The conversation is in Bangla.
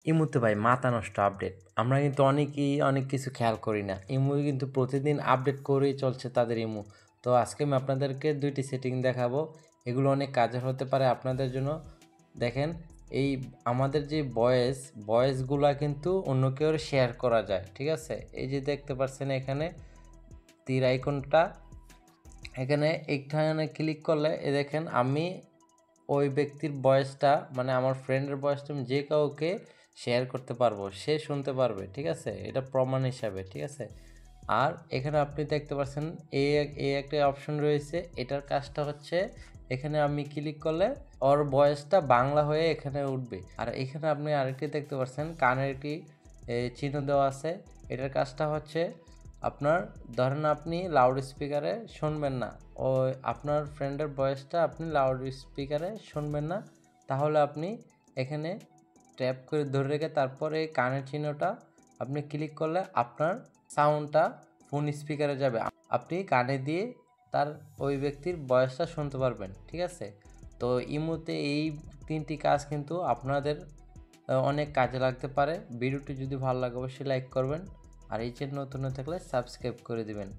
ইমুতে ভাই মাথা নষ্ট আপডেট। আমরা কিন্তু অনেকেই অনেক কিছু খেয়াল করি না। ইমু কিন্তু প্রতিদিন আপডেট করেই চলছে তাদের ইমু। তো আজকে আমি আপনাদেরকে ২টি সেটিং দেখাবো। এগুলো অনেক কাজের হতে পারে আপনাদের জন্য। দেখেন, এই আমাদের যে ভয়েসগুলা কিন্তু অন্য কেউ শেয়ার করা যায়। ঠিক আছে? এই যে দেখতে পাচ্ছেন এখানে তীর আইকনটা, এখানে ক্লিক করলে দেখেন আমি ওই ব্যক্তির ভয়েসটা মানে আমার ফ্রেন্ডের ভয়েসটা আমি যে কাউকে শেয়ার করতে পারবো, সে শুনতে পারবে। ঠিক আছে? এটা প্রমাণ হিসাবে। ঠিক আছে? আর এখানে আপনি দেখতে পাচ্ছেন এই একটা অপশন রয়েছে। এটার কাজটা হচ্ছে এখানে আমি ক্লিক করলে ওর ভয়েসটা বাংলা হয়ে এখানে উঠবে। আর এখানে আপনি আরেকটি দেখতে পাচ্ছেন কানের একটি চিহ্ন দেওয়া আছে। এটার কাজটা হচ্ছে আপনার ধরেন আপনি লাউড স্পিকারে শুনবেন না, ও আপনার ফ্রেন্ডের ভয়েসটা আপনি লাউড স্পিকারে শুনবেন না, তাহলে আপনি এখানে ট্যাপ করে ধরে রেখে তারপরে এই কানের চিহ্নটা আপনি ক্লিক করলে আপনার সাউন্ডটা ফোন স্পিকারে যাবে, আপনি কানে দিয়ে তার ওই ব্যক্তির ভয়েসটা শুনতে পারবেন। ঠিক আছে? তো ইমোতে এই 3টি কাজ কিন্তু আপনাদের অনেক কাজে লাগতে পারে। ভিডিওটি যদি ভালো লাগে অবশ্যই লাইক করবেন, আর এই চ্যানেল নতুন হয়ে থাকলে সাবস্ক্রাইব করে দিবেন।